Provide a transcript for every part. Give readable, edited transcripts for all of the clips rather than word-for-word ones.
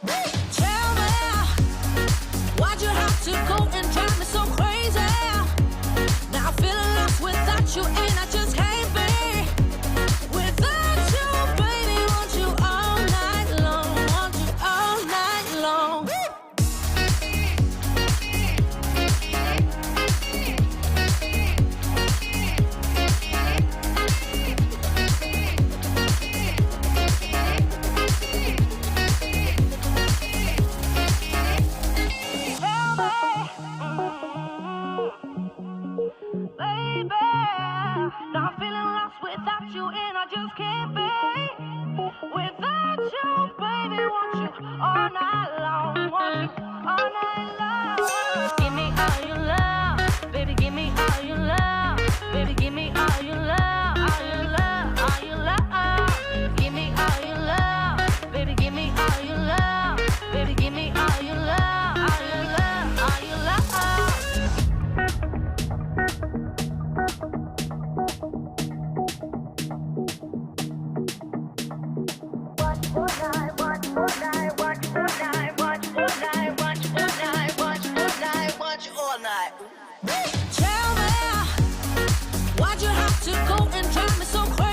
Tell me, why'd you have to go and drive me so crazy? Now I'm feeling lost without you, and I just can't be without you, baby. Want you all night long, want you all night long. Baby, now I'm feeling lost without you, and I just can't be without you, baby. Want you all night long, want you all night long. Give me all your love, baby. Give me all your love, baby. Give me all your love, all your love, all your love. Give me all your love, baby. Give me all your love, baby. Give me all your love, all your love, all your love. Tell me, why'd you have to go and drive me so crazy?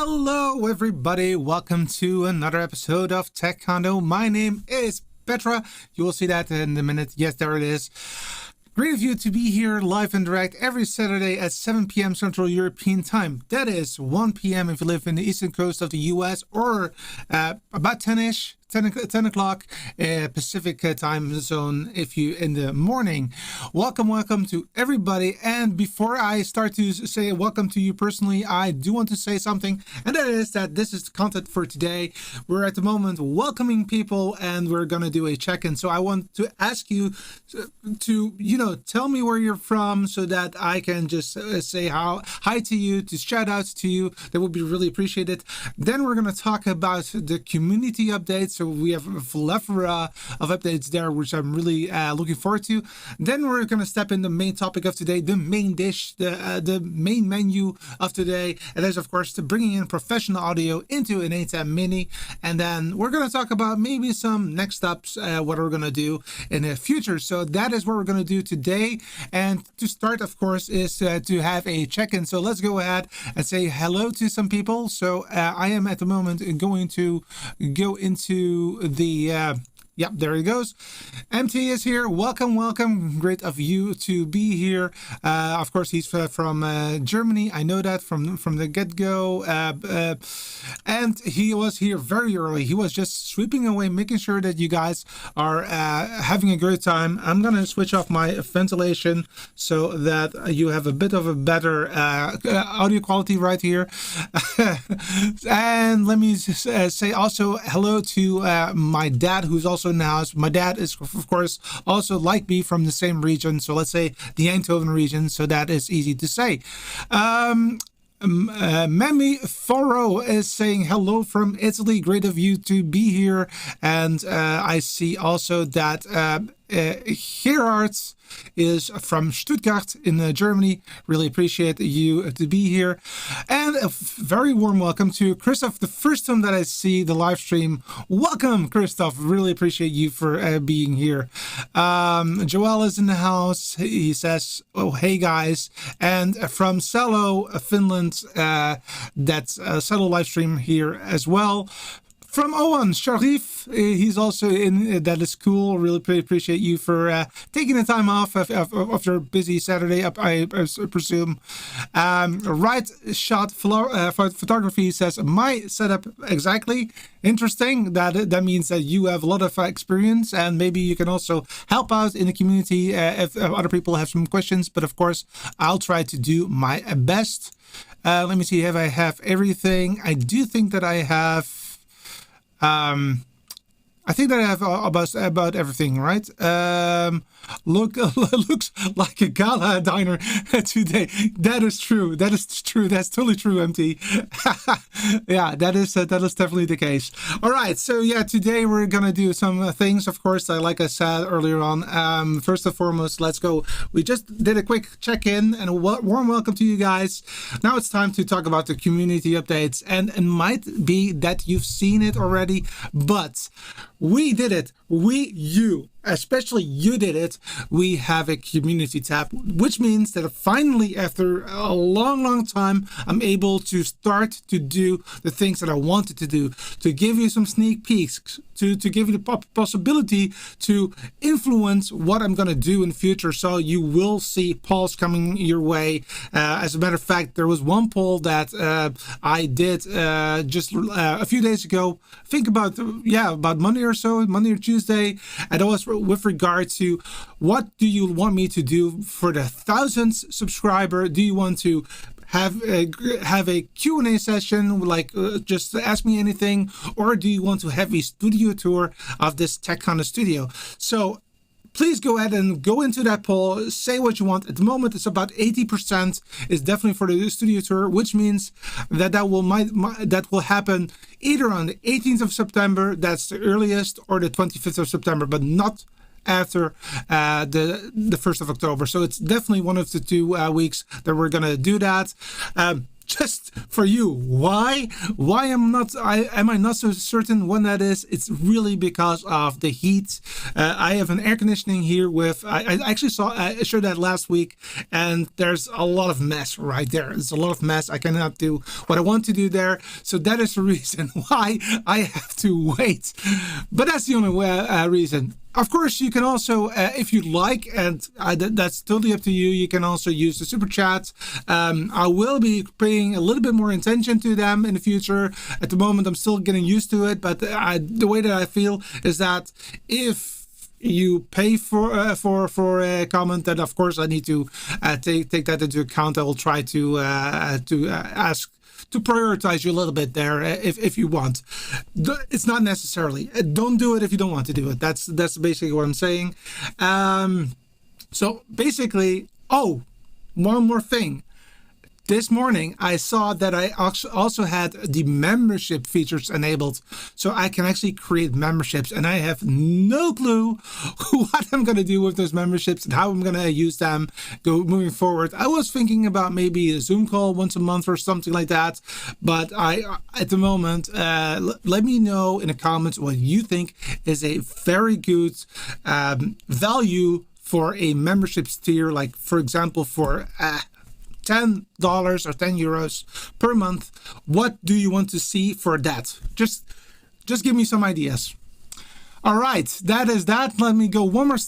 Hello, everybody. Welcome to another episode of Tech Condo. My name is Petra. You will see that in a minute. Yes, there it is. Great of you to be here live and direct every Saturday at 7 p.m. Central European Time. That is 1 p.m. if you live in the eastern coast of the U.S. or about 10-ish. 10 o'clock Pacific time zone if you in the morning. Welcome to everybody. And before I start to say welcome to you personally, I do want to say something, and that is that this is the content for today. We're at the moment welcoming people and we're gonna do a check-in. So I want to ask you to tell me where you're from so that I can just say hi to you, to shout outs to you. That would be really appreciated. Then we're gonna talk about the community updates. So we have a plethora of updates there, which I'm really looking forward to. Then we're going to step in the main topic of today, the main dish, the main menu of today. And that is, of course, bringing in professional audio into an ATEM Mini. And then we're going to talk about maybe some next steps, what we're going to do in the future. So that is what we're going to do today. And to start, of course, is to have a check-in. So let's go ahead and say hello to some people. So I am at the moment going to go into the yep, there he goes. MT is here. Welcome. Great of you to be here. Of course, he's from Germany. I know that from the get-go. And he was here very early. He was just sweeping away, making sure that you guys are having a great time. I'm going to switch off my ventilation so that you have a bit of a better audio quality right here. And let me say also hello to my dad, who's also in the house. My dad is, of course, also like me from the same region. So let's say the Eindhoven region. So that is easy to say. Memi Foro is saying hello from Italy. Great of you to be here. And I see also that Gerard is from Stuttgart in Germany. Really appreciate you to be here. And a very warm welcome to Christoph, the first time that I see the live stream. Welcome, Christoph. Really appreciate you for being here. Joel is in the house. He says, oh, hey guys. And from Salo, Finland, that's Salo live stream here as well. From Owen Sharif, he's also in. That is cool. Really appreciate you for taking the time off of your busy Saturday, I presume. Right Shot Photography says, my setup exactly. Interesting. That means that you have a lot of experience, and maybe you can also help out in the community if other people have some questions. But of course, I'll try to do my best. Let me see if I have everything. I do think that I have. I think that I have about everything, right? Looks like a gala diner today. That is true. That's totally true, MT. Yeah, that is definitely the case. All right, so yeah, today we're gonna do some things. Of course, like I said earlier on. First and foremost, let's go. We just did a quick check-in and a warm welcome to you guys. Now it's time to talk about the community updates, and it might be that you've seen it already, but we did it. You especially you did it. We have a community tab, which means that finally, after a long time, I'm able to start to do the things that I wanted to do, to give you some sneak peeks, to give you the possibility to influence what I'm going to do in the future. So you will see polls coming your way. As a matter of fact, there was one poll that I did just a few days ago. Think about Monday or so, Monday or Tuesday, and that was with regard to what do you want me to do for the 1000th subscriber? Do you want to have a Q&A session, like just ask me anything, or do you want to have a studio tour of this Tech Condo studio? So please go ahead and go into that poll, say what you want. At the moment, it's about 80% is definitely for the studio tour, which means that will happen either on the 18th of September, that's the earliest, or the 25th of September, but not after the 1st of October. So it's definitely one of the 2 weeks that we're gonna do that. just for you. Why am I not so certain when that is? It's really because of the heat. I have an air conditioning here with, I actually showed that last week, and there's a lot of mess right there. There's a lot of mess. I cannot do what I want to do there. So that is the reason why I have to wait. But that's the only reason. Of course, you can also, if you like, and that's totally up to you, you can also use the super chats. I will be paying a little bit more attention to them in the future. At the moment, I'm still getting used to it, but the way that I feel is that if you pay for a comment, then of course I need to take that into account. I will try to ask to prioritize you a little bit there if you want. It's not necessarily. Don't do it if you don't want to do it. That's basically what I'm saying. So basically, one more thing. This morning, I saw that I also had the membership features enabled, so I can actually create memberships, and I have no clue what I'm going to do with those memberships and how I'm going to use them moving forward. I was thinking about maybe a Zoom call once a month or something like that, but at the moment, let me know in the comments what you think is a very good value for a memberships tier, like for example for $10 or 10 euros per month. What do you want to see for that? Just give me some ideas. All right, that is that. Let me go one more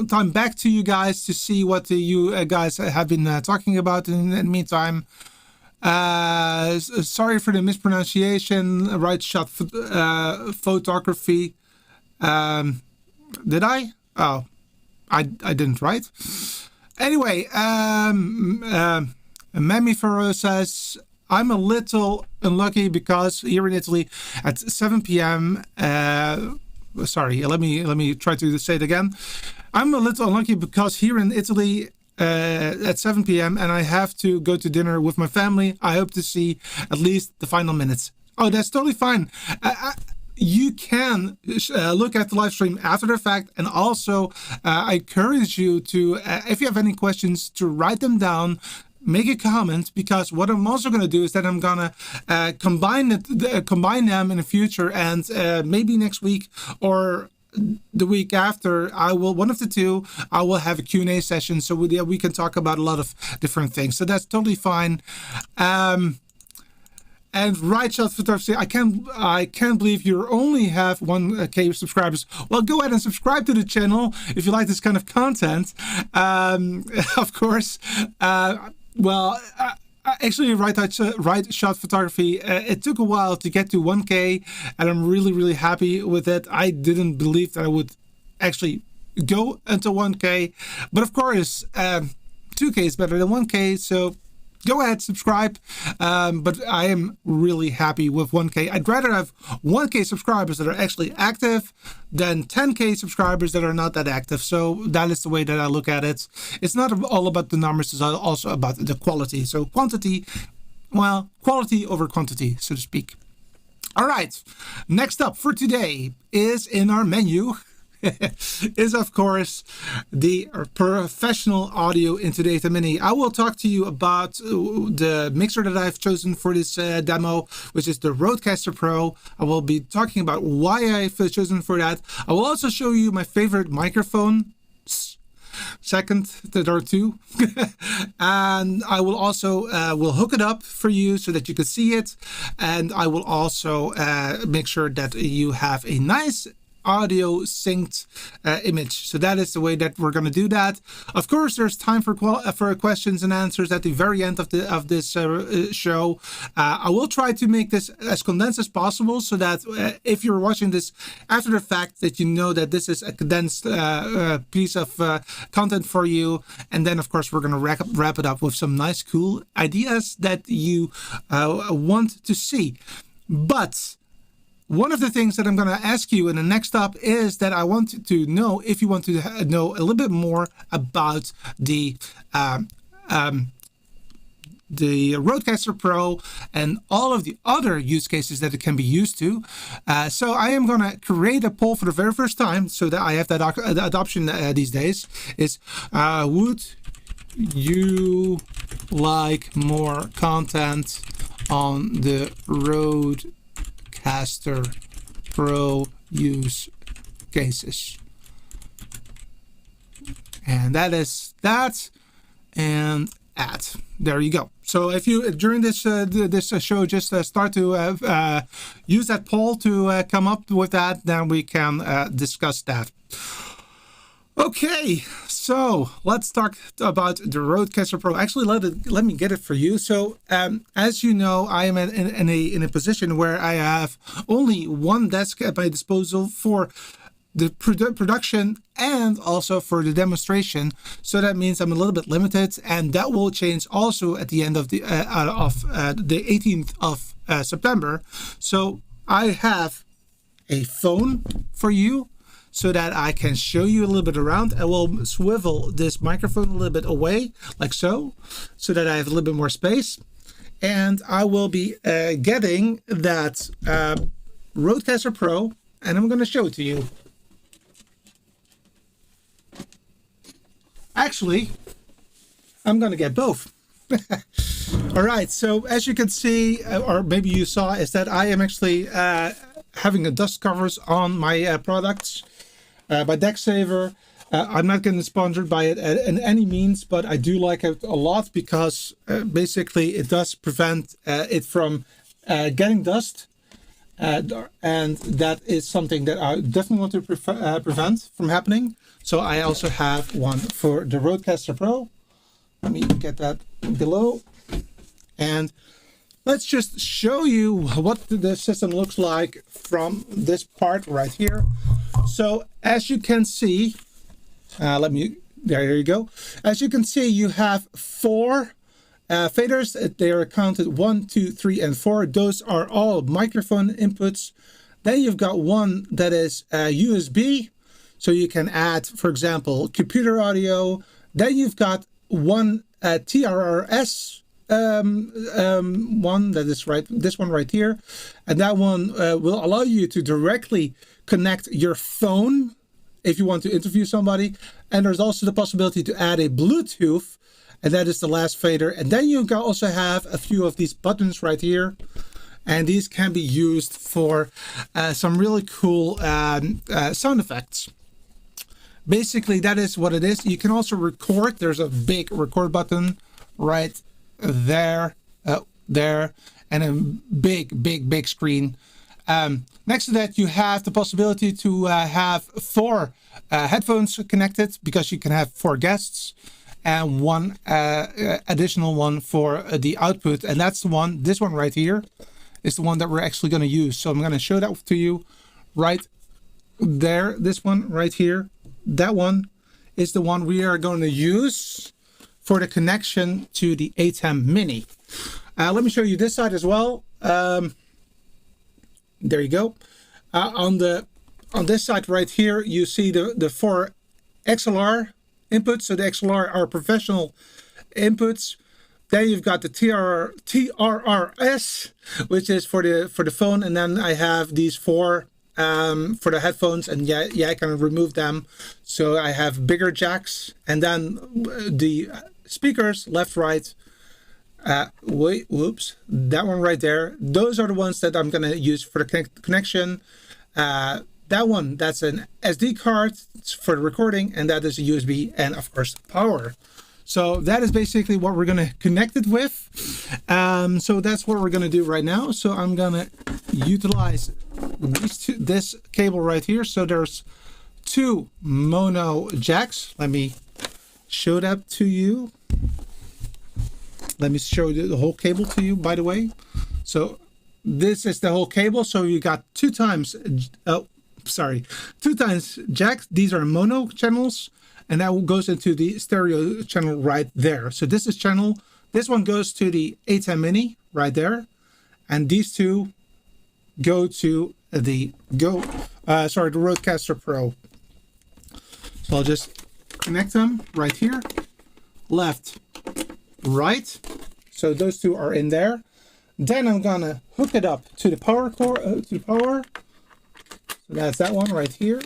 time back to you guys to see what you guys have been talking about in the meantime. Sorry for the mispronunciation. Right shot photography. Did I? Oh, I didn't, right? Anyway, Mammifero says, I'm a little unlucky because here in Italy at 7 p.m. Sorry, let me try to say it again. I'm a little unlucky because here in Italy at 7 p.m. and I have to go to dinner with my family. I hope to see at least the final minutes. Oh, that's totally fine. You can look at the live stream after the fact, and also I encourage you to, if you have any questions, to write them down, make a comment, because what I'm also going to do is that I'm going to combine them in the future, and maybe next week or the week after, I will, one of the two, I will have a Q&A session, so we can talk about a lot of different things. So that's totally fine. And right shot photography, I can't believe you only have 1K subscribers. Well, go ahead and subscribe to the channel if you like this kind of content. Of course. Actually, right shot photography, it took a while to get to 1K, and I'm really, really happy with it. I didn't believe that I would actually go until 1K, but of course, 2K is better than 1K, so go ahead, subscribe. But I am really happy with 1K. I'd rather have 1K subscribers that are actually active than 10K subscribers that are not that active. So that is the way that I look at it. It's not all about the numbers, it's also about the quality. So quality over quantity, so to speak. All right, next up for today is in our menu. Is of course the professional audio into the ATEM Mini. I will talk to you about the mixer that I've chosen for this demo, which is the Rodecaster Pro. I will be talking about why I've chosen for that. I will also show you my favorite microphone, second, third, or two, and I will also will hook it up for you so that you can see it, and I will also make sure that you have a nice audio synced image. So that is the way that we're going to do that. Of course, there's time for questions and answers at the very end of this show. I will try to make this as condensed as possible, so that if you're watching this after the fact, that you know that this is a condensed piece of content for you. And then of course we're going to wrap it up with some nice cool ideas that you want to see. But one of the things that I'm going to ask you in the next stop is that I want to know if you want to know a little bit more about the Rodecaster Pro and all of the other use cases that it can be used to. So I am going to create a poll for the very first time, so that I have that adoption these days. Is would you like more content on the Rodecaster Pro use cases. And that is that, and add. There you go. So if you during this show just start to use that poll to come up with that, then we can discuss that. Okay, so let's talk about the Rodecaster Pro. Actually, let me get it for you. So as you know, I am in a position where I have only one desk at my disposal for the production and also for the demonstration. So that means I'm a little bit limited, and that will change also at the end of the 18th of September. So I have a phone for you so that I can show you a little bit around. I will swivel this microphone a little bit away like so that I have a little bit more space, and I will be getting that Rodecaster Pro, and I'm going to show it to you. Actually, I'm going to get both. All right, so as you can see, or maybe you saw, is that I am actually having a dust covers on my products by DeckSaver. I'm not getting sponsored by it in any means, but I do like it a lot because basically it does prevent it from getting dust. And that is something that I definitely want to prevent from happening. So I also have one for the Rodecaster Pro. Let me get that below. And let's just show you what the system looks like from this part right here. So as you can see, there you go. As you can see, you have 4 faders. They are counted 1, 2, 3, and 4. Those are all microphone inputs. Then you've got one that is USB. So you can add, for example, computer audio. Then you've got one TRRS one that is this one right here. And that one will allow you to directly connect your phone if you want to interview somebody. And there's also the possibility to add a Bluetooth, and that is the last fader. And then you can also have a few of these buttons right here. And these can be used for some really cool sound effects. Basically, that is what it is. You can also record. There's a big record button right there, there, and a big screen. Next to that, you have the possibility to have 4 headphones connected, because you can have 4 guests, and one additional one for the output. And that's the one, this one right here, is the one that we're actually going to use. So I'm going to show that to you right there. This one right here. That one is the one we are going to use for the connection to the ATEM Mini. Let me show you this side as well. There you go. On this side right here, you see the 4 XLR inputs. So the XLR are professional inputs. Then you've got the TRRS, which is for the phone, and then I have these 4 for the headphones, and yeah, I can remove them. So I have bigger jacks, and then the speakers left, right. Whoops, that one right there. Those are the ones that I'm gonna use for the connection. That one, that's an SD card for the recording, and that is a USB, and of course power. So that is basically what we're going to connect it with. So that's what we're going to do right now. So I'm going to utilize this cable right here. So there's 2 mono jacks. Let me show that to you. Let me show you the whole cable to you, by the way. So this is the whole cable. So you got 2 times jacks. These are mono channels. And that goes into the stereo channel right there. So this is channel. This one goes to the ATEM Mini right there. And these 2 go to the Rodecaster Pro. So I'll just connect them right here. Left, right. So those 2 are in there. Then I'm gonna hook it up to the power cord, So that's that one right here.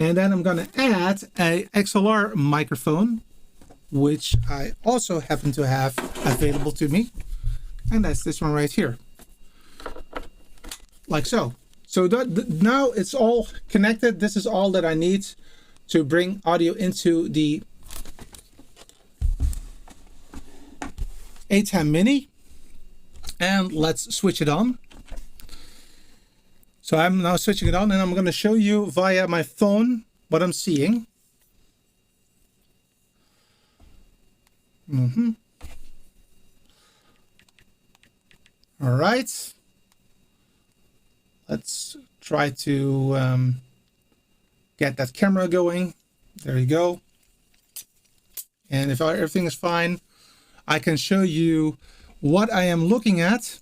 And then I'm going to add a XLR microphone which I also happen to have available to me. And that's this one right here. Like so. So now it's all connected. This is all that I need to bring audio into the ATEM Mini. And let's switch it on. So I'm now switching it on, and I'm going to show you via my phone what I'm seeing. All right. Let's try to get that camera going. There you go. And if everything is fine, I can show you what I am looking at.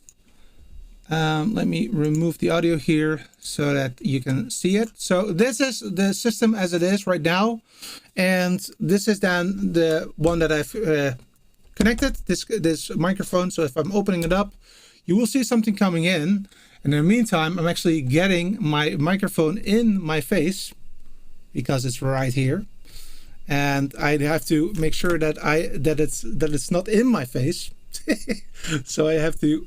Let me remove the audio here so that you can see it. So this is the system as it is right now. And this is then the one that I've connected, this microphone. So if I'm opening it up, you will see something coming in. And in the meantime, I'm actually getting my microphone in my face because it's right here. And I have to make sure that it's not in my face. So I have to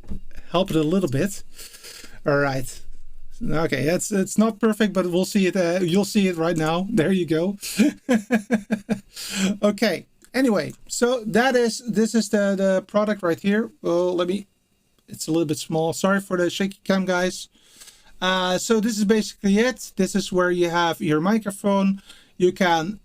help it a little bit. All right. Okay, it's not perfect, but we'll see it. You'll see it right now. There you go. Okay. Anyway, so this is the product right here. Well, it's a little bit small. Sorry for the shaky cam, guys. So this is basically it. This is where you have your microphone. You can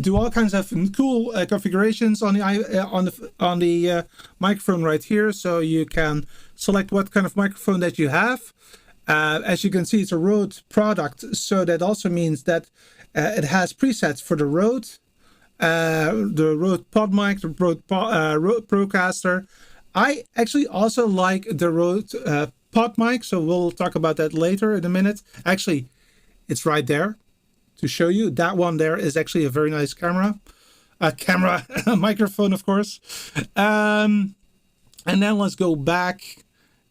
do all kinds of cool configurations on the microphone right here. So you can select what kind of microphone that you have. As you can see, it's a Rode product, so that also means that it has presets for the Rode Pod Mic, the Rode Procaster. I actually also like the Rode Pod Mic, so we'll talk about that later in a minute. Actually, it's right there to show you. That one there is actually a very nice microphone, of course. And then let's go back.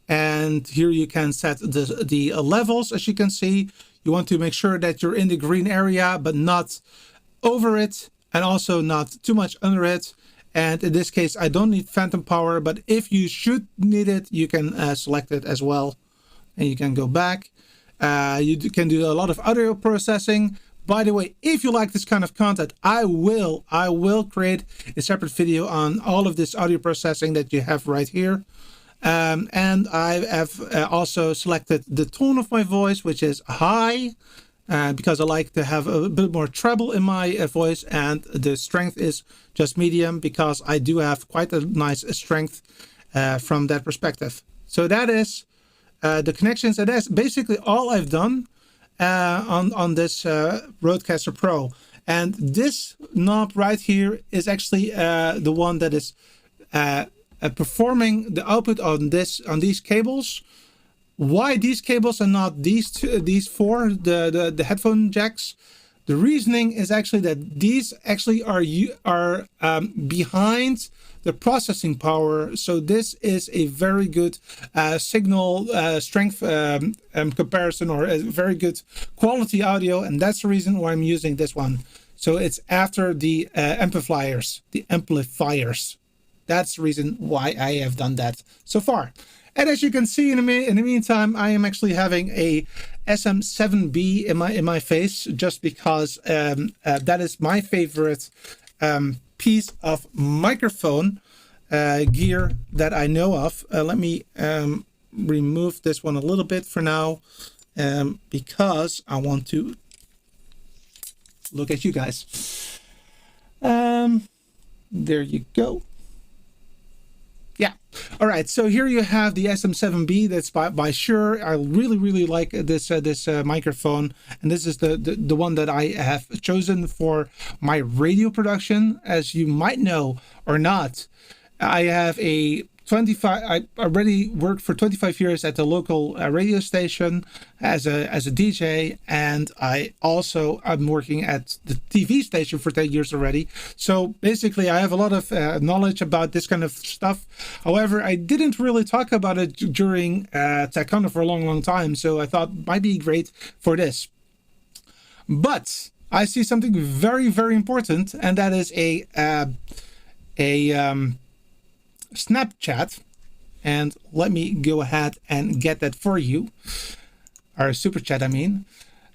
And here you can set the levels. As you can see, you want to make sure that you're in the green area, but not over it, and also not too much under it. And in this case, I don't need phantom power, but if you should need it, you can select it as well. And you can go back. You can do a lot of audio processing. By the way, if you like this kind of content, I will create a separate video on all of this audio processing that you have right here. And I have also selected the tone of my voice, which is high, because I like to have a bit more treble in my voice, and the strength is just medium because I do have quite a nice strength from that perspective. So that is the connections, and that's basically all I've done on this Rodecaster Pro. And this knob right here is actually the one that is performing the output on these cables. Why these cables and not these four, the headphone jacks? The reasoning is actually that these actually are behind the processing power. So this is a very good signal strength comparison, or a very good quality audio, and that's the reason why I'm using this one. So it's after the amplifiers. That's the reason why I have done that so far. And as you can see, in the meantime, I am actually having a SM7B in my face, just because that is my favorite piece of microphone gear that I know of. Let me remove this one a little bit for now, because I want to look at you guys. There you go. Yeah. All right. So here you have the SM7B. That's by Shure. I really like this microphone, and this is the one that I have chosen for my radio production. As you might know or not, I have a 25. I already worked for 25 years at the local radio station as a DJ, and I'm working at the TV station for 10 years already. So basically, I have a lot of knowledge about this kind of stuff. However, I didn't really talk about it during TechCon for a long time. So I thought it might be great for this. But I see something very, very important, and that is a Snapchat. And let me go ahead and get that for you. Our super chat, I mean.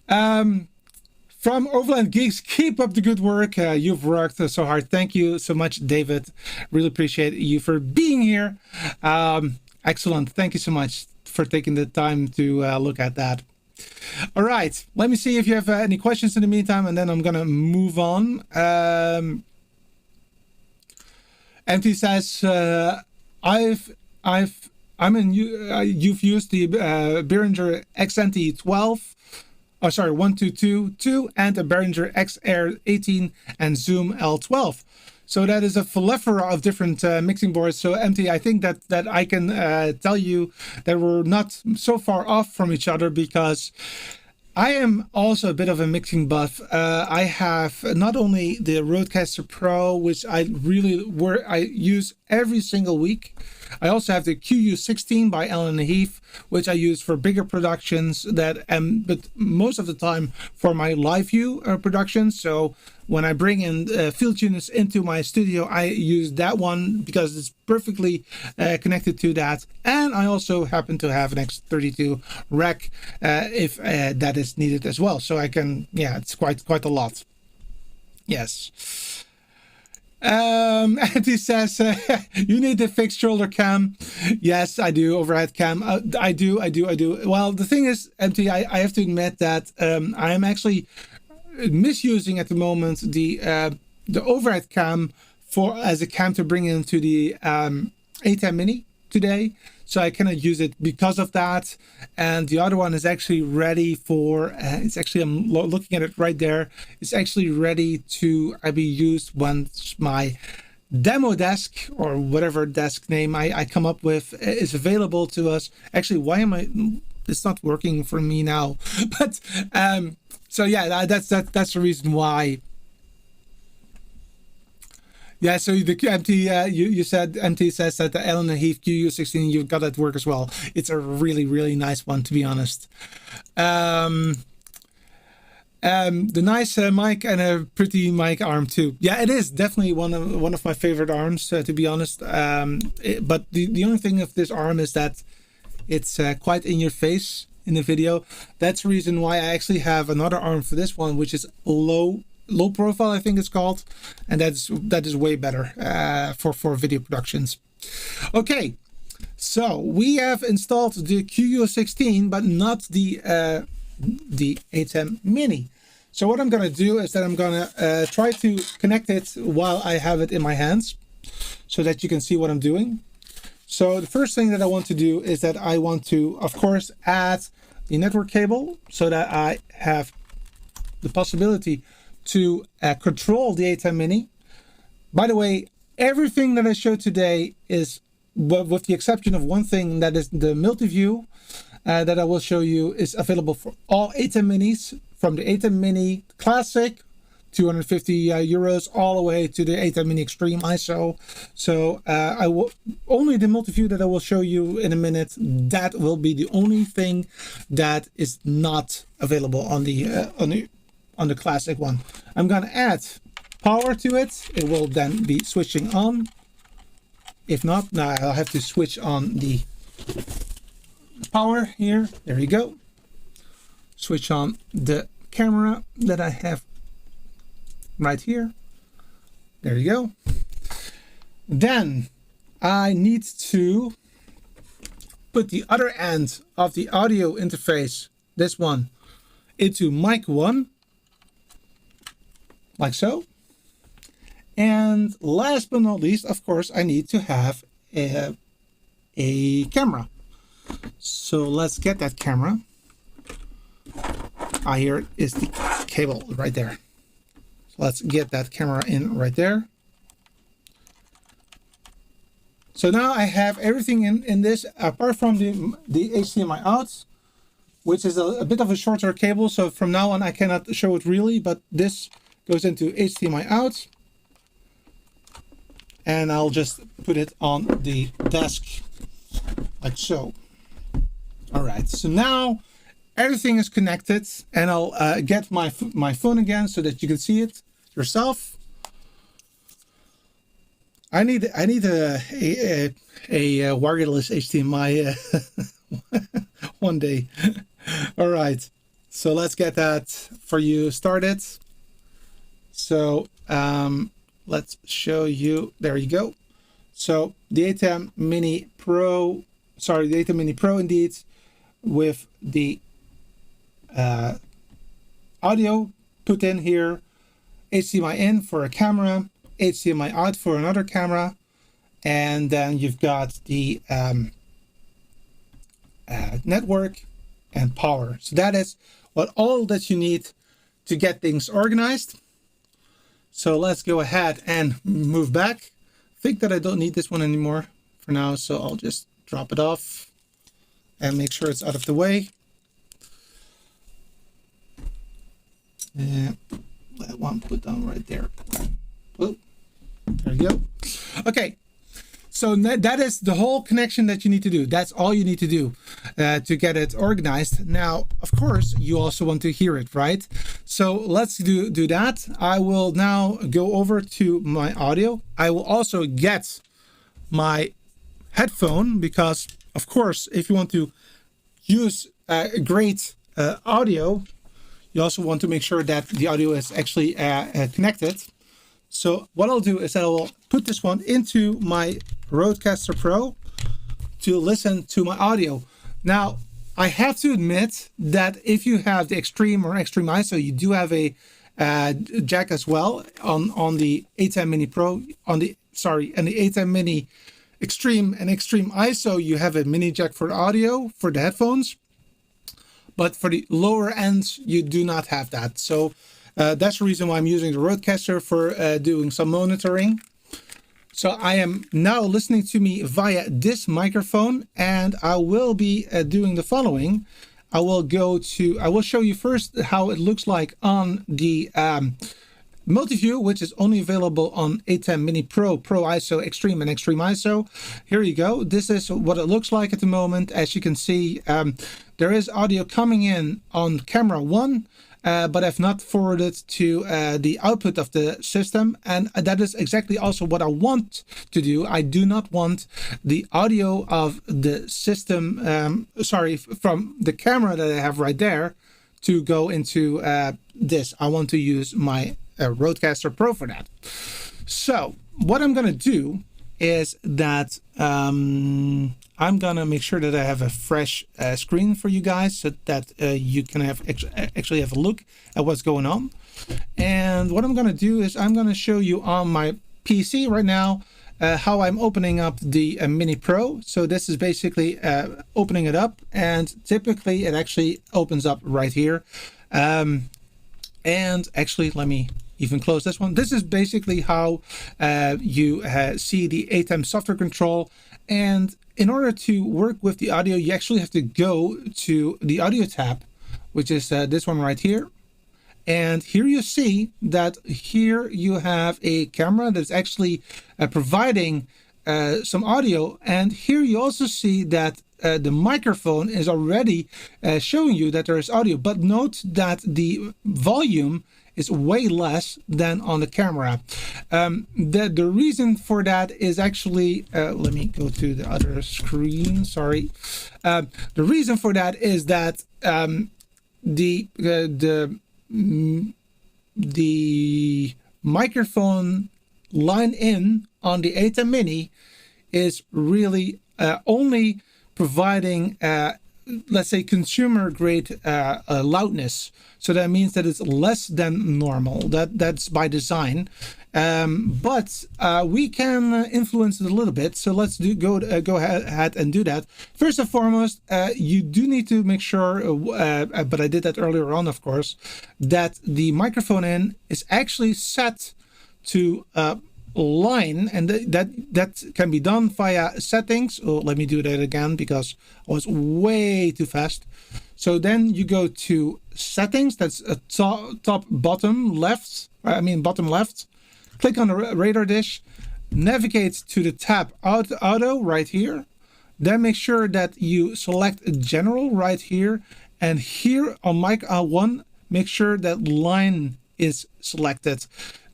From Overland Geeks, keep up the good work. You've worked so hard. Thank you so much, David. Really appreciate you for being here. Excellent. Thank you so much for taking the time to look at that. All right. Let me see if you have any questions in the meantime, and then I'm going to move on. MT says, you've used the Behringer XNT12, 1222, and a Behringer XR18 and Zoom L12. So that is a plethora of different mixing boards. So MT, I think that I can tell you that we're not so far off from each other, because I am also a bit of a mixing buff. I have not only the Rodecaster Pro, which I use every single week. I also have the QU16 by Allen & Heath, which I use for bigger productions, but most of the time for my live view productions. So when I bring in field units into my studio, I use that one because it's perfectly connected to that. And I also happen to have an X32 rack if that is needed as well. So I can, it's quite a lot. Yes. And he says, you need the fixed shoulder cam. Yes, I do. Overhead cam. I do. Well, the thing is, MT, I have to admit that I am actually misusing at the moment the overhead cam as a cam to bring into the ATEM Mini today. So I cannot use it because of that. And the other one is actually ready for, I'm looking at it right there. It's actually ready to be used once my demo desk, or whatever desk name I come up with, is available to us. Actually, it's not working for me now. But so yeah, that's the reason why. Yeah, so the MT, you said, MT says that the Allen & Heath QU16, you've got that work as well. It's a really, really nice one, to be honest. The nice mic and a pretty mic arm too. Yeah, it is definitely one of my favorite arms, to be honest. But the only thing of this arm is that it's quite in your face in the video. That's the reason why I actually have another arm for this one, which is low profile, I think it's called, and that is way better for video productions. Okay, so we have installed the QU16, but not the ATEM Mini. So what I'm going to do is that I'm going to try to connect it while I have it in my hands, so that you can see what I'm doing. So the first thing that I want to do is that I want to, of course, add the network cable so that I have the possibility to control the ATEM Mini. By the way, everything that I showed today is, with the exception of one thing, that is the multi-view that I will show you, is available for all ATEM Minis, from the ATEM Mini Classic, 250 euros, all the way to the ATEM Mini Extreme ISO. So I will only the multi-view that I will show you in a minute, that will be the only thing that is not available on the Classic one. I'm gonna add power to it. It will then be switching on. If not, now I'll have to switch on the power here. There you go. Switch on the camera that I have right here. There you go. Then I need to put the other end of the audio interface, this one, into mic 1. Like so. And last but not least, of course, I need to have a camera. So let's get that camera. Here is the cable right there. So let's get that camera in right there. So now I have everything in this, apart from the HDMI out, which is a bit of a shorter cable. So from now on, I cannot show it really, but this goes into HDMI out, and I'll just put it on the desk like so. All right, so now everything is connected, and I'll get my phone again so that you can see it yourself. I need a wireless HDMI one day. All right, so let's get that for you started. So let's show you. There you go. So the ATEM Mini Pro, sorry, the ATEM Mini Pro indeed, with the audio put in here, HDMI in for a camera, HDMI out for another camera, and then you've got the network and power. So that is all that you need to get things organized. So let's go ahead and move back. I think that I don't need this one anymore for now, so I'll just drop it off and make sure it's out of the way. And that one put down right there. Oh, there you go. Okay, so that is the whole connection that you need to do. That's all you need to do to get it organized. Now, of course, you also want to hear it, right? So let's do that. I will now go over to my audio. I will also get my headphone because, of course, if you want to use great audio, you also want to make sure that the audio is actually connected. So what I'll do is I will put this one into my Rodecaster Pro to listen to my audio. Now, I have to admit that if you have the Extreme or Extreme ISO, you do have a jack as well on the ATEM Mini Pro, and the ATEM Mini Extreme and Extreme ISO, you have a mini jack for audio for the headphones. But for the lower ends, you do not have that. So that's the reason why I'm using the Rodecaster for doing some monitoring. So I am now listening to me via this microphone, and I will be doing the following. I will show you first how it looks like on the multi-view, which is only available on ATEM Mini Pro, Pro ISO, Extreme, and Extreme ISO. Here you go. This is what it looks like at the moment. As you can see, there is audio coming in on camera 1, but I've not forwarded to the output of the system, and that is exactly also what I want to do. I do not want the audio of the system, from the camera that I have right there to go into this. I want to use my Rodecaster Pro for that. So what I'm going to do is that I'm going to make sure that I have a fresh screen for you guys so that you can actually have a look at what's going on. And what I'm going to do is I'm going to show you on my PC right now how I'm opening up the Mini Pro. So this is basically opening it up, and typically it actually opens up right here. And actually, let me even close this one. This is basically how you see the ATEM software control. And in order to work with the audio, you actually have to go to the audio tab, which is this one right here. And here you see that here you have a camera that's actually providing some audio. And here you also see that the microphone is already showing you that there is audio. But note that the volume is way less than on the camera. The reason for that is actually, let me go to the other screen, sorry. The reason for that is that the microphone line in on the ATEM Mini is really only providing let's say consumer grade loudness. So that means that it's less than normal. That's by design. But we can influence it a little bit. So let's go ahead and do that. First and foremost, you do need to make sure, but I did that earlier on, of course, that the microphone in is actually set to line, and that can be done via settings. Oh, let me do that again because I was way too fast. So then you go to settings. That's bottom left. Click on the radar dish, navigate to the tab auto right here. Then make sure that you select general right here, And here on mic 1, make sure that line is selected.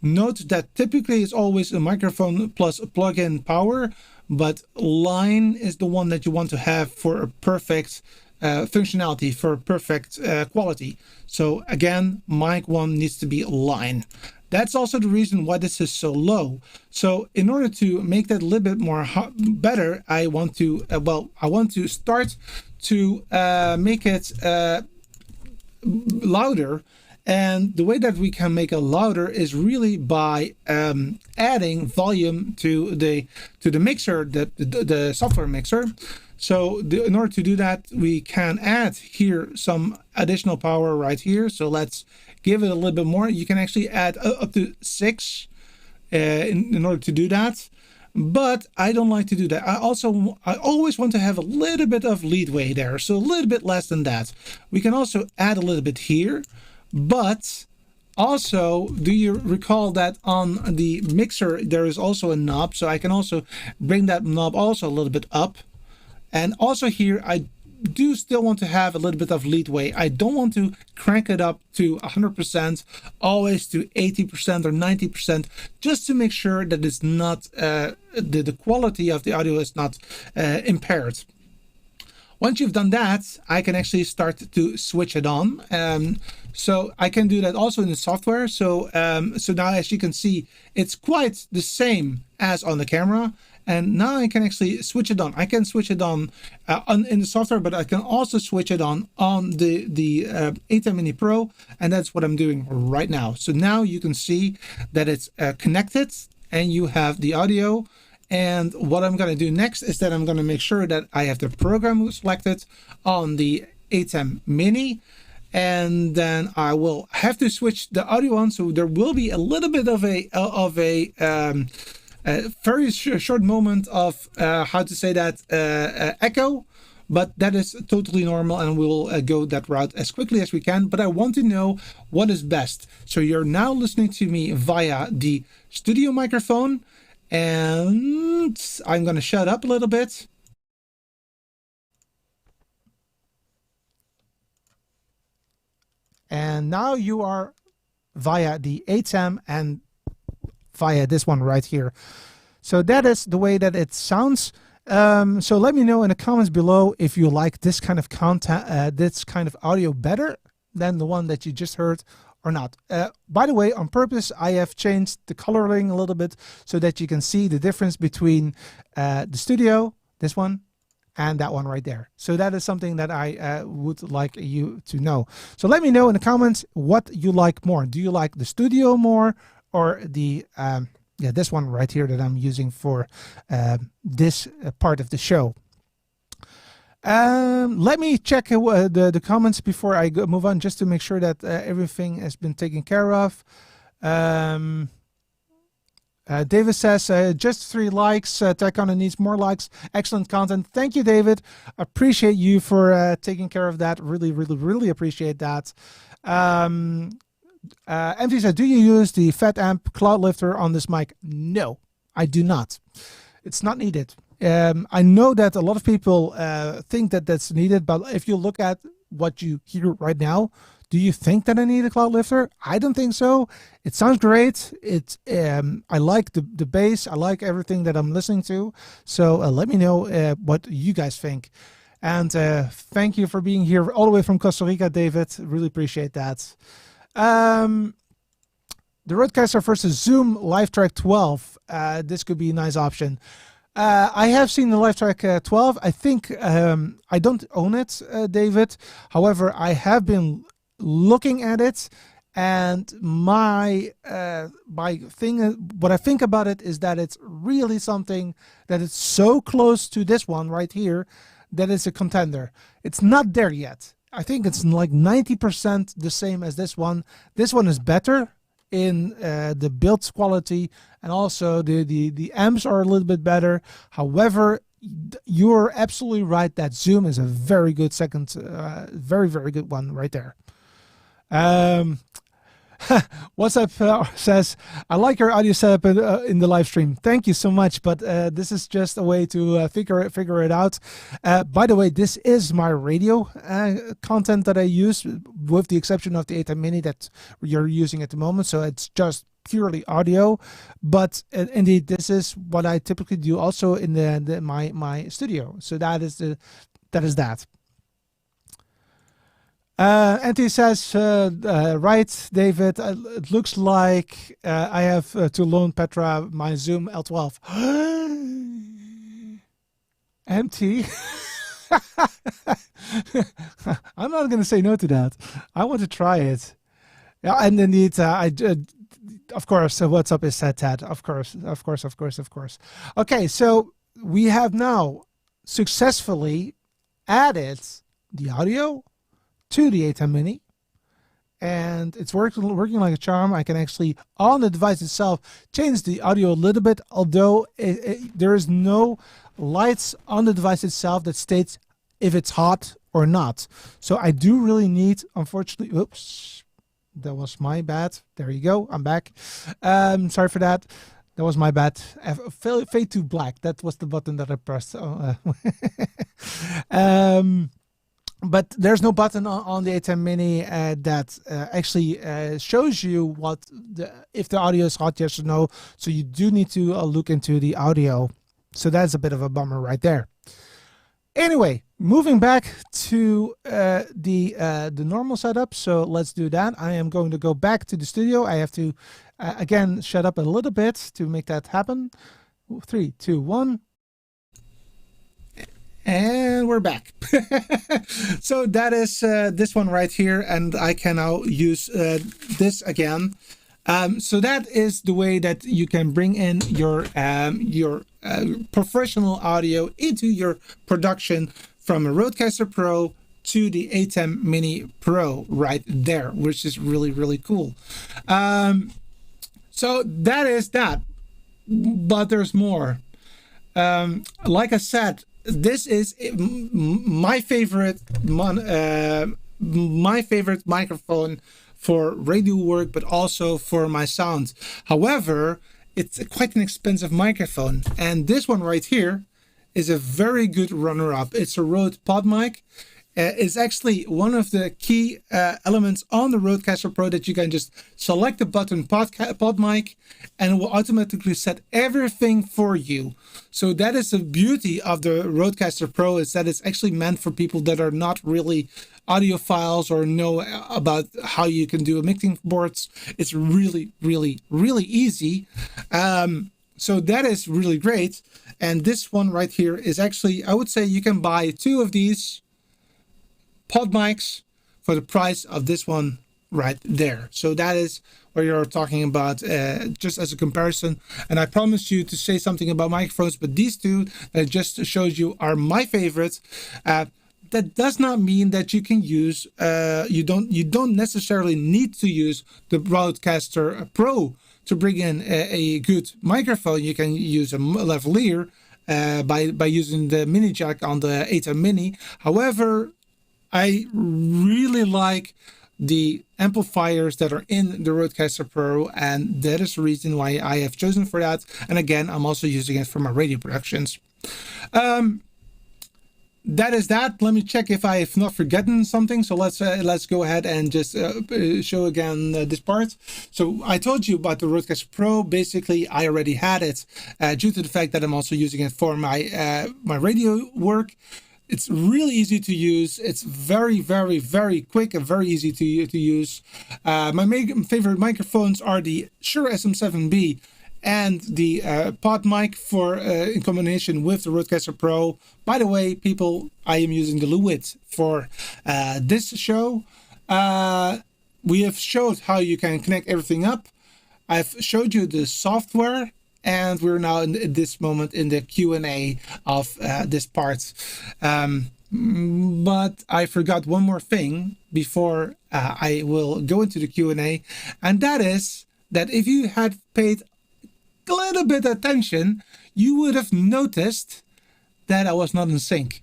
Note that typically it's always a microphone plus a plug-in power, but line is the one that you want to have for a perfect functionality, for perfect quality. So again, mic 1 needs to be line. That's also the reason why this is so low. So in order to make that a little bit more better, I want to start to make it louder. And the way that we can make it louder is really by adding volume to the mixer, the software mixer. So in order to do that, we can add here some additional power right here. So let's give it a little bit more. You can actually add up to 6 in order to do that. But I don't like to do that. I always want to have a little bit of leadway there. So a little bit less than that. We can also add a little bit here. But also, do you recall that on the mixer there is also a knob, so I can also bring that knob also a little bit up. And also here I do still want to have a little bit of leadway. I don't want to crank it up to 100%, always to 80% or 90%, just to make sure that it's not the quality of the audio is not impaired. Once you've done that, I can actually start to switch it on. So I can do that also in the software. So now, as you can see, it's quite the same as on the camera. And now I can actually switch it on. I can switch it on in the software, but I can also switch it on the ATEM Mini Pro. And that's what I'm doing right now. So now you can see that it's connected and you have the audio. And what I'm going to do next is that I'm going to make sure that I have the program selected on the ATEM Mini. And then I will have to switch the audio on. So there will be a little bit of a very short moment of how to say that echo, but that is totally normal, and we'll go that route as quickly as we can. But I want to know what is best. So you're now listening to me via the studio microphone, and I'm going to shut up a little bit. And now you are via the ATEM and via this one right here. So that is the way that it sounds. So let me know in the comments below if you like this kind of content, this kind of audio better than the one that you just heard or not. By the way, on purpose, I have changed the coloring a little bit so that you can see the difference between the studio, this one, and that one right there. So that is something that I would like you to know. So let me know in the comments what you like more. Do you like the studio more, or the this one right here that I'm using for this part of the show? Let me check the comments before I move on, just to make sure that everything has been taken care of. David says, just 3 likes. Taekwondo needs more likes. Excellent content. Thank you, David. Appreciate you for taking care of that. Really, really, really appreciate that. MT said, do you use the Fat Amp Cloud Lifter on this mic? No, I do not. It's not needed. I know that a lot of people think that that's needed, but if you look at what you hear right now, do you think that I need a cloud lifter? I don't think so. It sounds great. It's I like the bass. I like everything that I'm listening to. So let me know what you guys think. And thank you for being here all the way from Costa Rica, David. Really appreciate that. The Rodecaster versus Zoom LiveTrack 12. This could be a nice option. I have seen the LiveTrack 12. I think I don't own it, David. However, I have been looking at it, and what I think about it is that it's really something that is so close to this one right here that it's a contender. It's not there yet. I think it's like 90% the same as this one. This one is better in the build quality, and also the amps are a little bit better. However, you're absolutely right that Zoom is a very good second, very, very good one right there. What's up says, I like your audio setup in the live stream. Thank you so much, but this is just a way to figure it out. By the way, this is my radio content that I use, with the exception of the ATEM Mini that you're using at the moment. So it's just purely audio, but indeed this is what I typically do also in my studio. So that is that. Anthony says, right, David, it looks like I have to loan Petra my Zoom L12. Empty. I'm not going to say no to that. I want to try it. Yeah, and indeed, of course, what's up is said, Ted. Of course. Okay, so we have now successfully added the audio to the ATEM Mini, and it's working like a charm. I can actually, on the device itself, change the audio a little bit, although there is no lights on the device itself that states if it's hot or not. So I do really need, unfortunately, oops, that was my bad. There you go, I'm back. Sorry for that. That was my bad. Fade to black. That was the button that I pressed. But there's no button on the ATEM Mini that actually shows you if the audio is hot, yes or no. So you do need to look into the audio. So that's a bit of a bummer right there. Anyway, moving back to the normal setup. So let's do that. I am going to go back to the studio. I have to again shut up a little bit to make that happen. 3, 2, 1. And we're back. So that is this one right here, and I can now use this again. So that is the way that you can bring in your professional audio into your production from a Rodecaster Pro to the ATEM Mini Pro right there, which is really, really cool. So that is that, but there's more. Like I said, this is my favorite microphone for radio work, but also for my sound. However, it's quite an expensive microphone, and this one right here is a very good runner-up. It's a Rode Pod mic. It's actually one of the key elements on the Rodecaster Pro that you can just select the button pod mic and it will automatically set everything for you. So that is the beauty of the Rodecaster Pro, is that it's actually meant for people that are not really audiophiles or know about how you can do mixing boards. It's really, really, really easy. So that is really great. And this one right here is actually, I would say you can buy 2 of these pod mics for the price of this one right there. So that is what you're talking about, just as a comparison. And I promised you to say something about microphones, but these 2 that I just showed you are my favorites. That does not mean that you can use, you don't necessarily need to use the Rodecaster Pro to bring in a good microphone. You can use a lavalier by using the mini jack on the ATEM Mini. However, I really like the amplifiers that are in the Rodecaster Pro, and that is the reason why I have chosen for that. And again, I'm also using it for my radio productions. That is that. Let me check if I have not forgotten something. So let's go ahead and just show again this part. So I told you about the Rodecaster Pro. Basically, I already had it due to the fact that I'm also using it for my my radio work. It's really easy to use. It's very, very, very quick and very easy to use. My favorite microphones are the Shure SM7B and the pod mic for in combination with the Rodecaster Pro. By the way, people, I am using the Lewitt for this show. We have showed how you can connect everything up. I've showed you the software. And we're now in this moment in the Q&A of this part. But I forgot one more thing before I will go into the Q&A. And that is that if you had paid a little bit attention, you would have noticed that I was not in sync.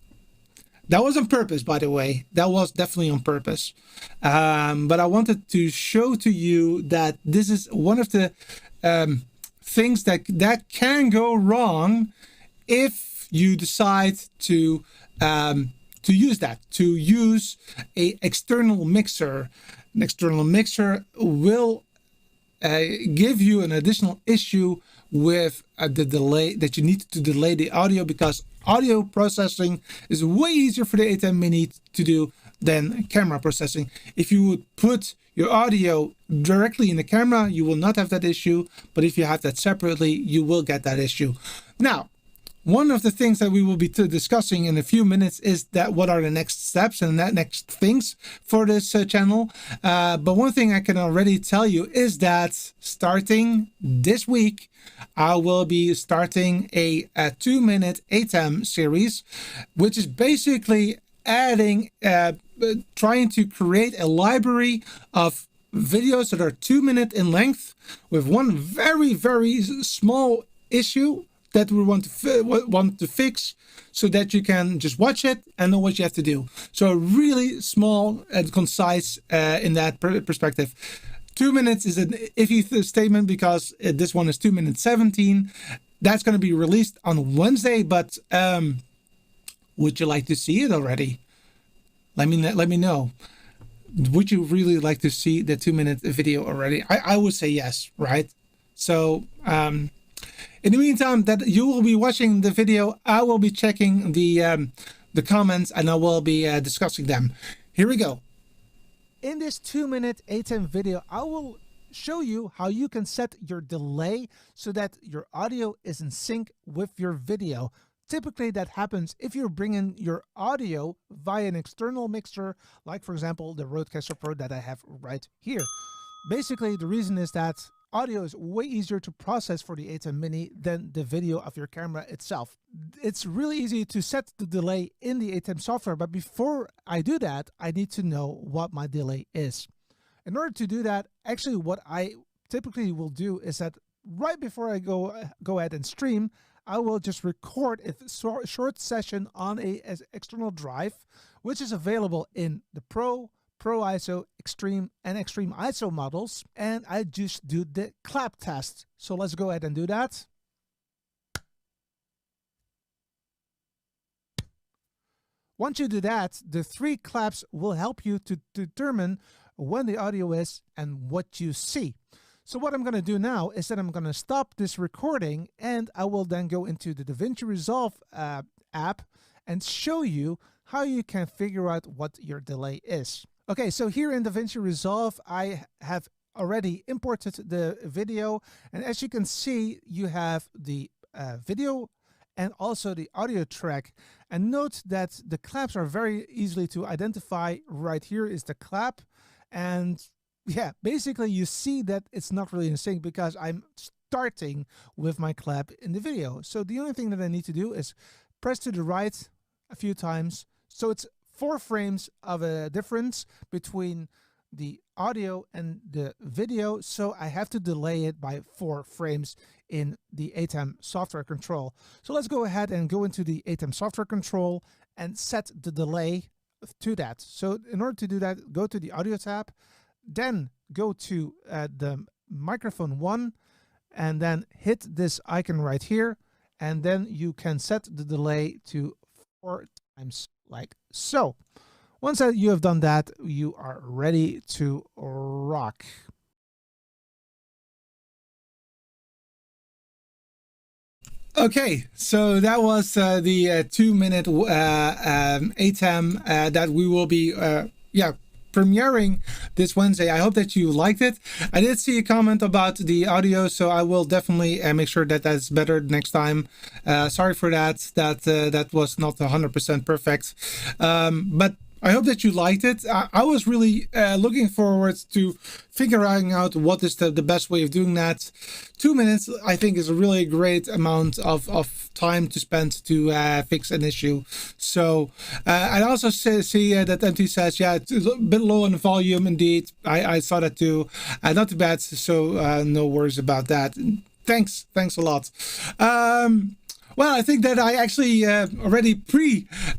That was on purpose, by the way. That was definitely on purpose. But I wanted to show to you that this is one of the things that can go wrong if you decide to use a external mixer. An external mixer will give you an additional issue with the delay, that you need to delay the audio, because audio processing is way easier for the ATEM Mini to do than camera processing. If you would put your audio directly in the camera, you will not have that issue, but if you have that separately, you will get that issue. Now, one of the things that we will be discussing in a few minutes is that what are the next steps and the next things for this channel. But one thing I can already tell you is that starting this week, I will be starting a 2-minute ATEM series, which is basically adding, trying to create a library of videos that are 2-minute in length with one very, very small issue that we want to fix, so that you can just watch it and know what you have to do. So really small and concise in that perspective. 2 minutes is an iffy statement, because this one is 2 minutes 17. That's going to be released on Wednesday, but would you like to see it already? Let me know. Would you really like to see the 2-minute video already? I would say yes, right? So in the meantime that you will be watching the video, I will be checking the comments, and I will be discussing them. Here we go. In this 2-minute ATEM video, I will show you how you can set your delay so that your audio is in sync with your video. Typically, that happens if you're bringing your audio via an external mixer, like, for example, the Rodecaster Pro that I have right here. Basically, the reason is that audio is way easier to process for the ATEM Mini than the video of your camera itself. It's really easy to set the delay in the ATEM software, but before I do that, I need to know what my delay is. In order to do that, actually what I typically will do is that right before I go ahead and stream, I will just record a short session on a external drive, which is available in the Pro ISO, Extreme, and Extreme ISO models, and I just do the clap test. So let's go ahead and do that. Once you do that, the 3 claps will help you to determine when the audio is and what you see. So what I'm going to do now is that I'm going to stop this recording, and I will then go into the DaVinci Resolve app and show you how you can figure out what your delay is. Okay, so here in DaVinci Resolve, I have already imported the video, and as you can see, you have the video and also the audio track. And note that the claps are very easily to identify. Right here is the clap, and yeah, basically you see that it's not really in sync because I'm starting with my clap in the video. So the only thing that I need to do is press to the right a few times. So it's 4 frames of a difference between the audio and the video, so I have to delay it by 4 frames in the ATEM software control. So let's go ahead and go into the ATEM software control and set the delay to that. So in order to do that, go to the audio tab, then go to the microphone 1, and then hit this icon right here, and then you can set the delay to 4 times like so. Once that you have done that, you are ready to rock. Okay, so that was the 2-minute ATEM that we will be premiering this Wednesday. I hope that you liked it. I did see a comment about the audio, so I will definitely make sure that that's better next time. Sorry for that. That was not 100% perfect, but I hope that you liked it. I was really looking forward to figuring out what is the best way of doing that. 2 minutes, I think, is a really great amount of time to spend to fix an issue. So I also see that MT says, yeah, it's a bit low on volume indeed. I saw that too. Not too bad, so no worries about that. Thanks a lot. Well, I think that I actually already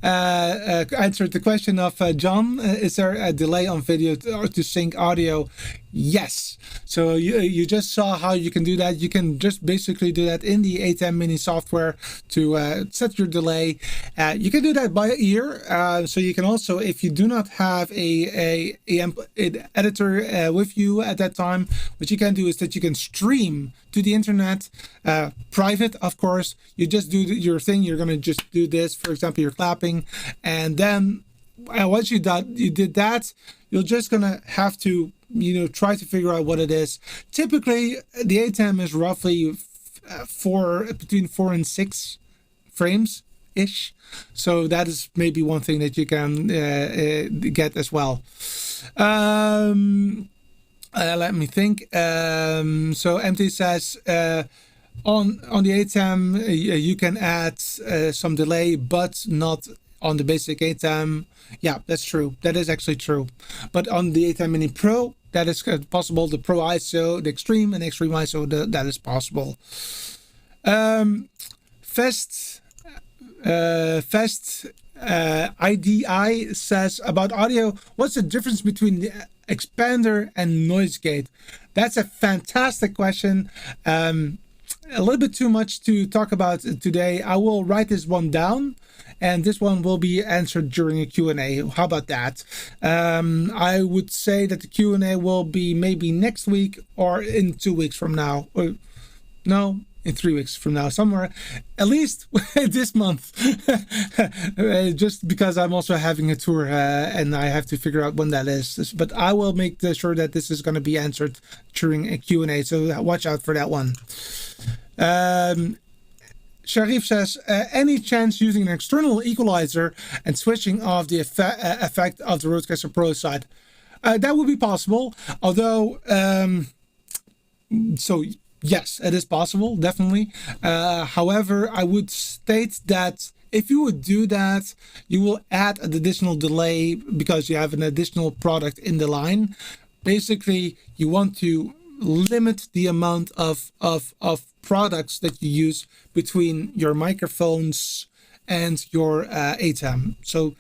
answered the question of John. Is there a delay on video to sync audio? Yes. So you just saw how you can do that. You can just basically do that in the ATEM Mini software to set your delay. You can do that by ear. So you can also, if you do not have an editor with you at that time, what you can do is that you can stream to the internet, private, of course. You just do your thing. You're going to just do this. For example, you're clapping, and then once you did that, you're just going to have to try to figure out what it is. Typically, the ATEM is roughly between 4 and 6 frames ish. So that is maybe one thing that you can get as well. Let me think. So MT says on the ATEM you can add some delay, but not on the basic ATEM. Yeah, that's true. That is actually true. But on the ATEM Mini Pro, that is possible. The Pro ISO, the Extreme, and Extreme ISO, that is possible. Fest IDI says about audio, what's the difference between the expander and noise gate? That's a fantastic question. A little bit too much to talk about today. I will write this one down, and this one will be answered during a Q&A. How about that? I would say that the Q&A will be maybe next week or in 2 weeks from now. Or no, in 3 weeks from now, somewhere, at least this month. Just because I'm also having a tour and I have to figure out when that is. But I will make sure that this is going to be answered during a Q&A, so watch out for that one. Sharif says, any chance using an external equalizer and switching off the effect of the Rodecaster Pro side? That would be possible, although, so yes, it is possible, definitely. However, I would state that if you would do that, you will add an additional delay because you have an additional product in the line. Basically, you want to limit the amount of products that you use between your microphones and your ATEM. So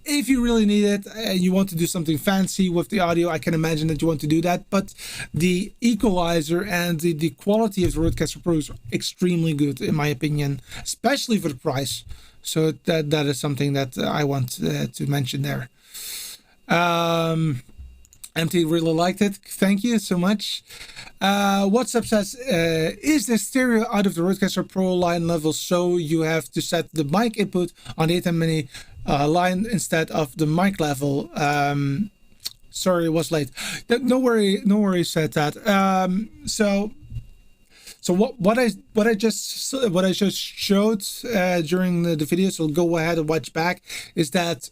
if you really need it and you want to do something fancy with the audio, I can imagine that you want to do that. But the equalizer and the quality of the Rodecaster Pro is extremely good, in my opinion, especially for the price. So that is something that I want to mention there. MT really liked it. Thank you so much. WhatsApp says, is the stereo out of the Rodecaster Pro line level, so you have to set the mic input on the ATEM Mini line instead of the mic level? Sorry, it was late. No worries at that. So what I just showed during the video, so go ahead and watch back, is that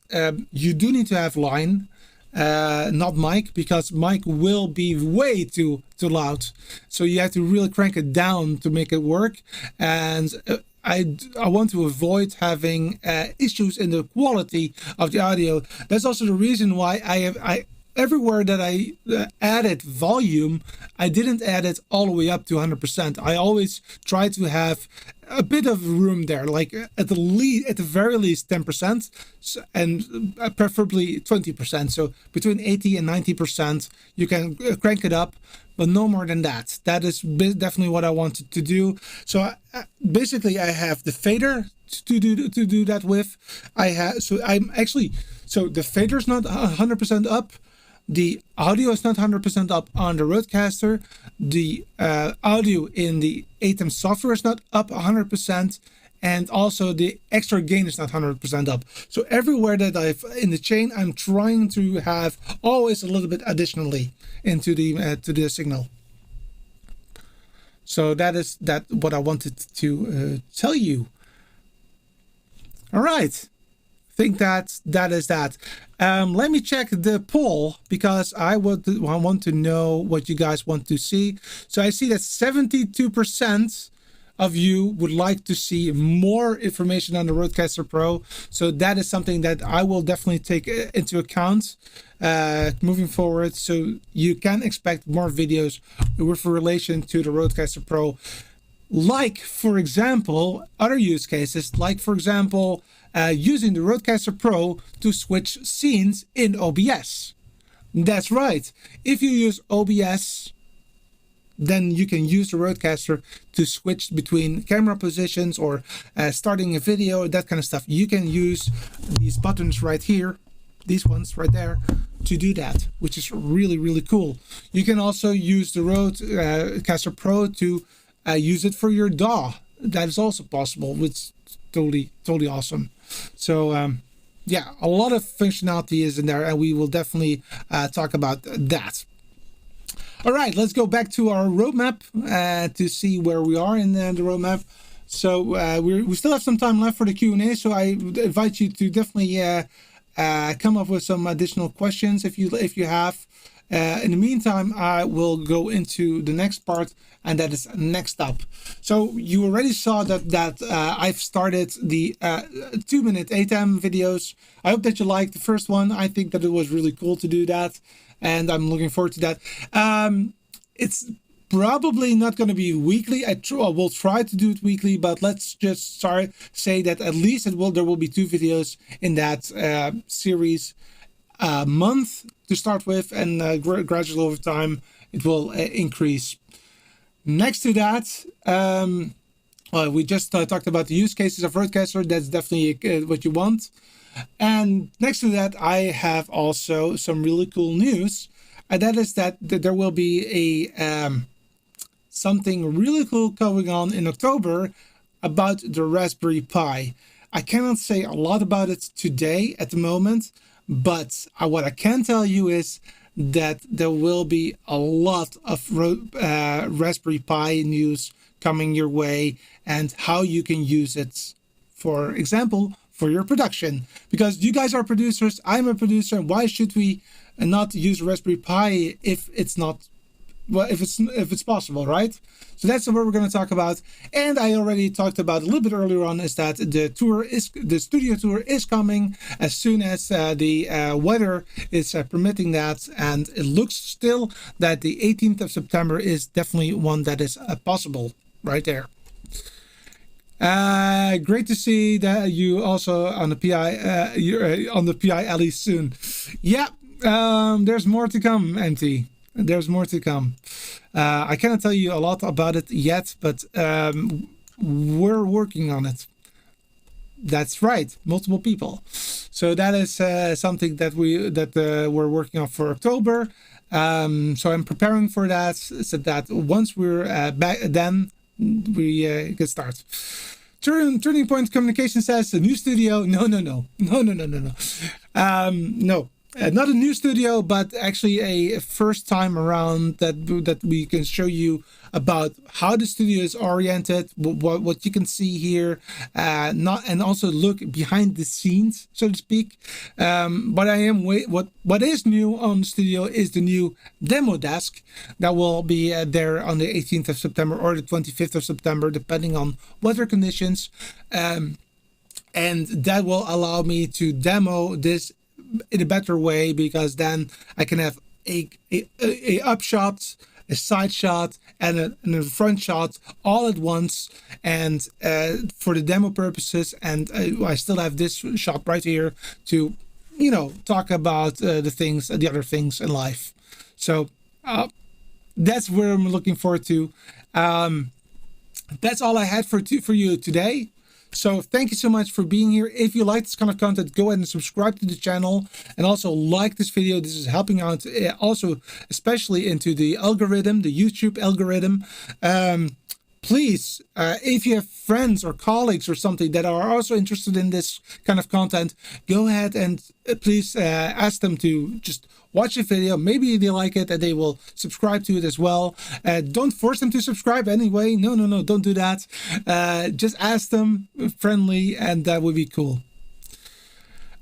you do need to have line, not mic, because mic will be way too loud. So you have to really crank it down to make it work. And I want to avoid having issues in the quality of the audio. That's also the reason why I everywhere that I added volume, I didn't add it all the way up to 100%. I always try to have a bit of room there, like at the very least 10%, and preferably 20%. So between 80 and 90%, you can crank it up, but no more than that. That is definitely what I wanted to do. So basically, I have the fader to do that with. So the fader is not 100% up. The audio is not 100% up on the Rodecaster. The audio in the ATEM software is not up 100%. And also the extra gain is not 100% up. So everywhere that in the chain, I'm trying to have always a little bit additionally into the to the signal. So that is what I wanted to tell you. All right. Think that is that. Let me check the poll because I want to know what you guys want to see. So I see that 72% of you would like to see more information on the Rodecaster Pro. So that is something that I will definitely take into account moving forward. So you can expect more videos with relation to the Rodecaster Pro. Like, for example, other use cases, like, for example, using the Rodecaster Pro to switch scenes in OBS. That's right. If you use OBS, then you can use the Rodecaster to switch between camera positions or starting a video, that kind of stuff. You can use these buttons right here, these ones right there, to do that, which is really, really cool. You can also use the Rodecaster Pro to use it for your DAW. That is also possible, which is totally awesome. So yeah, a lot of functionality is in there, and we will definitely talk about that. All right, let's go back to our roadmap to see where we are in the roadmap. So we still have some time left for the Q&A, so I invite you to definitely come up with some additional questions if you have. In the meantime, I will go into the next part, and that is next up. So you already saw that I've started the 2-minute ATEM videos. I hope that you liked the first one. I think that it was really cool to do that, and I'm looking forward to that. It's probably not going to be weekly. I will try to do it weekly, but let's just say that at least there will be 2 videos in that series a month to start with, and gradually over time it will increase. Next to that, we just talked about the use cases of Rodecaster. That's definitely what you want. And next to that, I have also some really cool news, and that is that there will be a something really cool going on in October about the Raspberry Pi. I cannot say a lot about it today at the moment, but what I can tell you is that there will be a lot of Raspberry Pi news coming your way, and how you can use it, for example, for your production. Because you guys are producers, I'm a producer, and why should we not use Raspberry Pi if it's not, well, if it's possible, right? So that's what we're going to talk about. And I already talked about a little bit earlier on, is that the studio tour is coming as soon as the weather is permitting that, and it looks still that the 18th of September is definitely one that is possible right there. Great to see that you also on the PI you're on the PI alley soon. Yeah, there's more to come, MT. There's more to come. I cannot tell you a lot about it yet, but we're working on it. That's right, multiple people. So that is something that we're working on for October. So I'm preparing for that, so that once we're back, then we can start. Turning Point Communication says a new studio. No. No. Not a new studio, but actually a first time around that we can show you about how the studio is oriented, what you can see here, and also look behind the scenes, so to speak. But what is new on the studio is the new demo desk that will be there on the 18th of September or the 25th of September, depending on weather conditions, and that will allow me to demo this in a better way, because then I can have a up shot, a side shot, and a front shot all at once, and for the demo purposes. And I still have this shot right here to, talk about the other things in life. So that's where I'm looking forward to. That's all I had for you today. So thank you so much for being here. If you like this kind of content, go ahead and subscribe to the channel, and also like this video. This is helping out also especially into the algorithm, the YouTube algorithm. Please, if you have friends or colleagues or something that are also interested in this kind of content, go ahead and please ask them to just watch the video. Maybe they like it and they will subscribe to it as well. Don't force them to subscribe anyway. No, don't do that. Just ask them friendly, and that would be cool.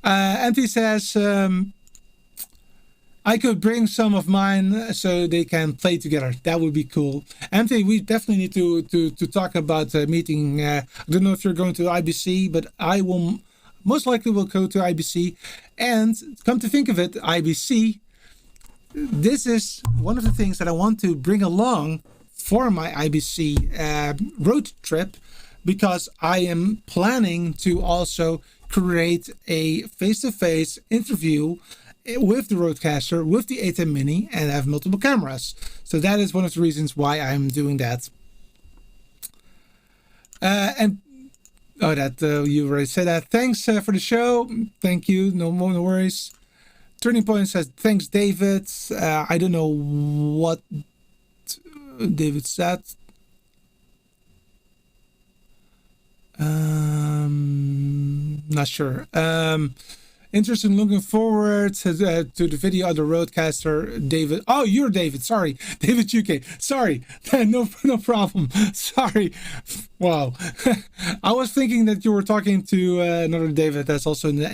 Anthony says, I could bring some of mine so they can play together. That would be cool. Anthony, we definitely need to talk about meeting. I don't know if you're going to IBC, but I will most likely will go to IBC. And come to think of it, IBC, this is one of the things that I want to bring along for my IBC road trip, because I am planning to also create a face-to-face interview with the Rodecaster, with the ATEM Mini, and have multiple cameras. So that is one of the reasons why I'm doing that. You already said that. Thanks for the show. Thank you. No worries. Turning Point says, thanks, David. I don't know what David said. Not sure. Interesting, looking forward to the video of the Rodecaster. David, oh, you're David, sorry. David UK, sorry. no problem, sorry. Wow. I was thinking that you were talking to another David. That's also in the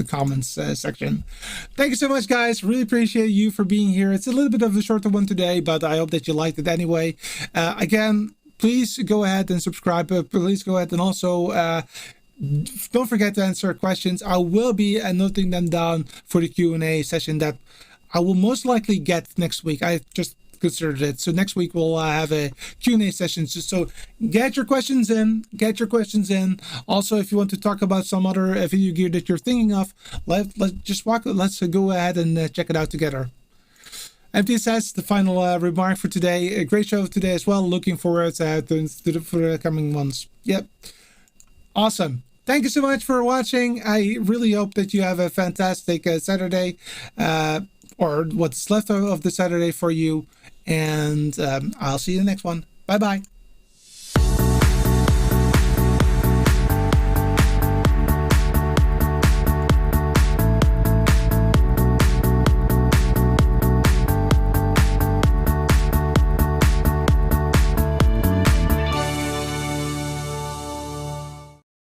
comments section. Thank you so much, guys. Really appreciate you for being here. It's a little bit of a shorter one today, but I hope that you liked it anyway. Again, please go ahead and subscribe. Please go ahead and also don't forget to answer questions. I will be noting them down for the Q&A session that I will most likely get next week. I just considered it. So next week we'll have a Q&A session. So get your questions in. Also, if you want to talk about some other video gear that you're thinking of, let's go ahead and check it out together. MTSS, the final remark for today. A great show today as well. Looking forward to the coming months. Yep. Awesome. Thank you so much for watching. I really hope that you have a fantastic Saturday, or what's left of the Saturday for you. And I'll see you in the next one. Bye-bye.